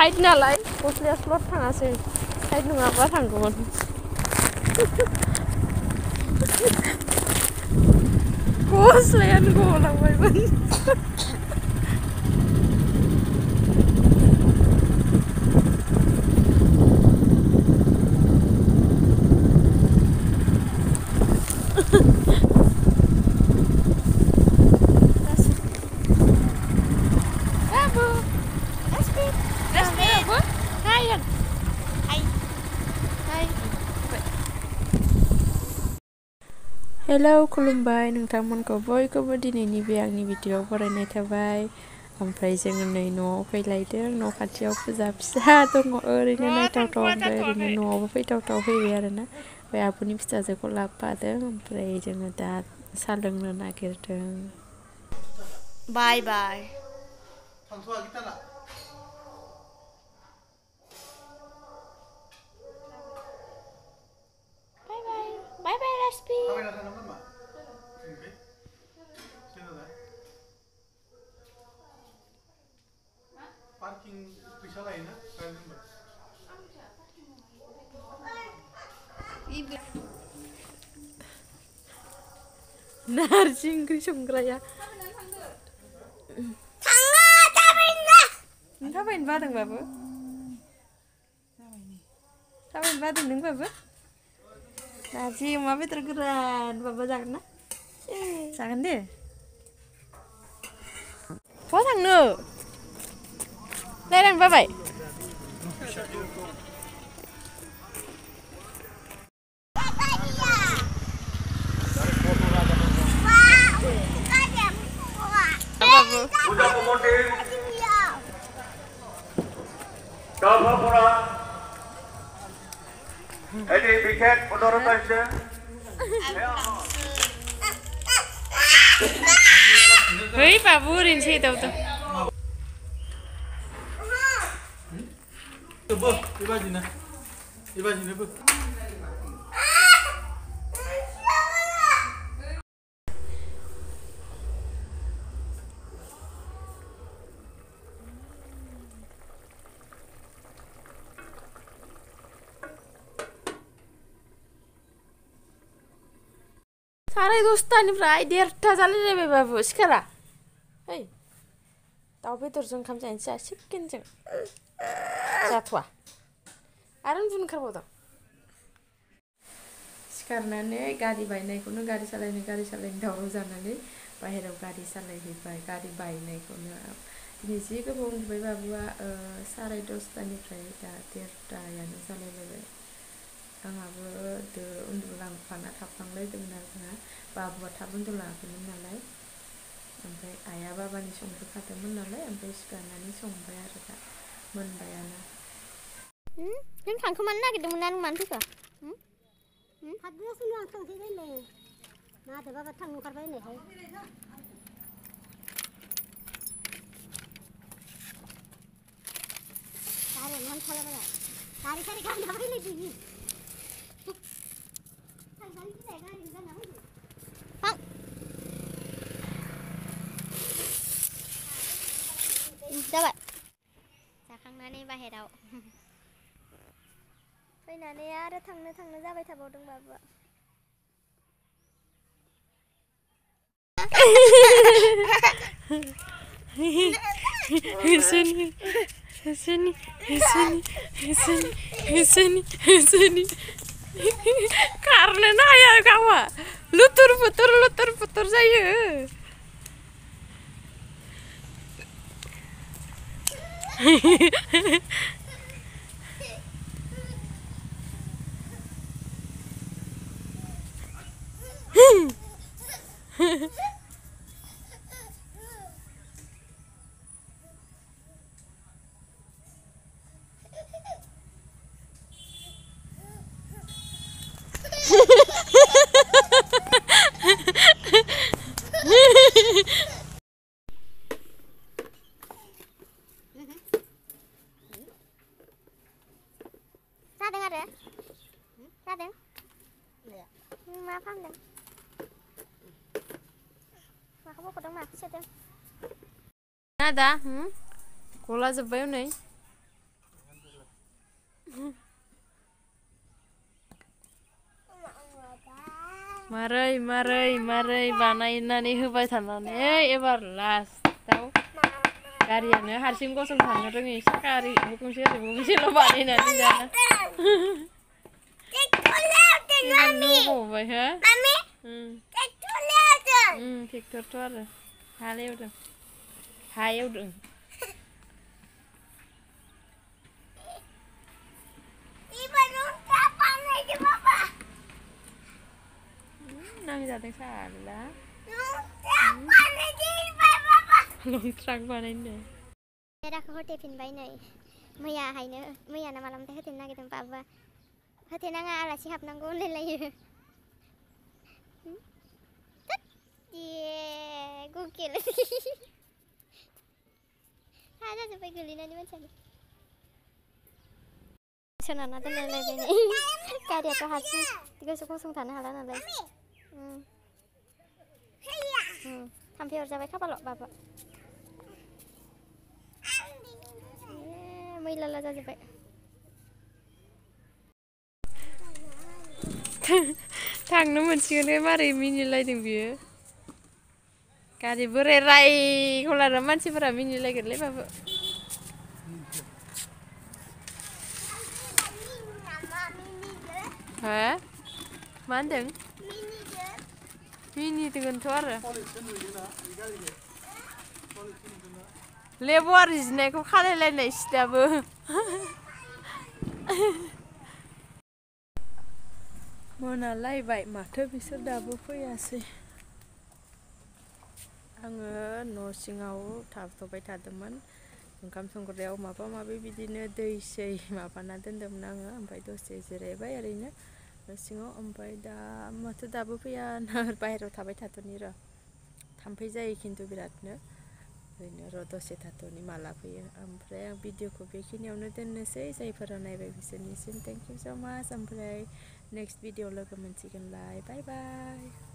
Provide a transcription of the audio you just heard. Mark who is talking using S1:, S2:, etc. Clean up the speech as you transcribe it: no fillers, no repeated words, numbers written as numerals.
S1: Side नालाय गस्लाया slot थाङासै side नङाबा थांगौमोन गस्लायानो गलांबायमोन हेलौ खुलुमबाय नोंथांमोनखौ बयखौबो दिनैनि बे आंनि भिडिअ'आव बरायनाय थाबाय ओमफ्राय जोङो नै न'आव फैलायदों न' खाथियाव फुजा फिसा दङ ओरैनो नायथावथाव ओमफ्राय ओरैनो न'आवबो फैथावथाव फैबाय आरोना ओमफ्राय आब'नि फिसाजोखौ लाबोफादों ओमफ्राय जोङो दा साहा लोंनो नागिरदों बाय बाय Bye bye Raspi. Parking bisa lain na? Narji oंख्रि संग्राया थाङो थाबायनो बादों बाबु थाबायनो बादों नों बाबु नारजि अमा बेदर गोरान बाबा जागोन ना जागोन दे बहा थांनो रायलायनो बाबाय
S2: Ini bikin menurut Anda?
S1: Hei, babu rinci tahu tuh.
S3: Bu, ibajina bu.
S1: साराय 10टानिफ्राय 1:30 जालायलायबाय बाबु सिखारा है दाउ बेदरजों ओंखाम जानोसै चिकेनजों जाथ'वा आरो उन्दुनो ओंखारबावदों सिखारनानै गारि बायनायखौनो गारि सालायनो दावराव जानानै बाहेरायाव गारि सालायहैबाय गारि बायनायखौनो दिनै जि गोबाव उन्दुबाय बाबुआ 10:30निफ्राय दा 1:30यानो जालायलायबाय आंहाबो उन्दुलांफाना थाफ्लांलायदोंमोन आरो जोंहा बाबुआ थाब उन्दुलाङाखैमोन नालाय ओमफ्राय आइया बाबानि संहोखादोंमोन नालाय ओमफ्राय सिखारनानै संबाय आरो दा मोनबायानो
S4: नों थांखोमानो नागिरदोंमोन ना नों मानो फैखो हाबगासिनो आं थांसैलायलाय मादो बाबा थांनो ओंखारबाय होननायखाय गारियानो हान्थालाबाया गारि गारना फैलायदों जाबाय जाखांनानै बाहेराव फैनानै आरो थांनो जाबाय थाबावदों बाबुआ
S1: Heseni karena ya kawa lutur putur saya
S4: Radeng ada? Radeng? Iya. Maaf Radeng. Maka mau kodong maaf sih
S1: Nada, kola jebbayu nih. मारै बानायनानै होबाय थानानै एबार लास्टाव गारियानो हारसिं गसंथानो रोङै गारि गंसेल' बानायनानै जाना लुबावबाय हो ट्रेक्टरथ' आरो हा एवदों नांजादों साला लं ट्राक बानायनो
S4: बेराखौ होथेफिनबाय नै मैया ना मालाबाथाय होथेनो नागिरदों बाबुआ होथेनाङा आलासि हाबनांगौ होनलायलायो गुकेल हा जाजोब्बाय गोलैनानै मानसियानो सोनारना दोनलायलायबाय नै गारियाथ' हारसिं गसंथानो हाला नालाय थाम्फै अरजाबाय खाफालाव बाबा मैला जाजोब्बाय
S1: थांनो मोनसिगोन मारै मिनिलायदों बियो गारि बोराय रायखौ लाना मानसिफोरा मिनिलायगोनलै बाबु हो मा होनदों मिनिदोंथ' आरो लेबुवार जिनायखौ खालायलायनाय सिदाबो मोनालायबाय माथो बिसोर दाबो फैयासै आङो न' सिङाव थाथ'बाय थादोंमोन ओंखाम संग्रायाव माबा माबि बिदिनो दै माबाना दोनदोंमोन आङो ओमफ्राय दसे जिरायबाय ओरैनो न' सिङाव ओमफ्राय दा माथो दाबो फैया बाहेरायाव थाबाय थाथ'नि र' थाम्फै जायो खिन्थु बिरादनो ओरैनो र' दसे थाथ'नि माला फैयो ओमफ्राय आं भिडिअखौ बेखिनियावनो दोननोसै जायफोरा नायबाय बिसोरनिसिम थेंक इउ स' माच ओमफ्राय नेक्स्ट भिडिअ लोगो मोनसिगोनलाय बाय बाय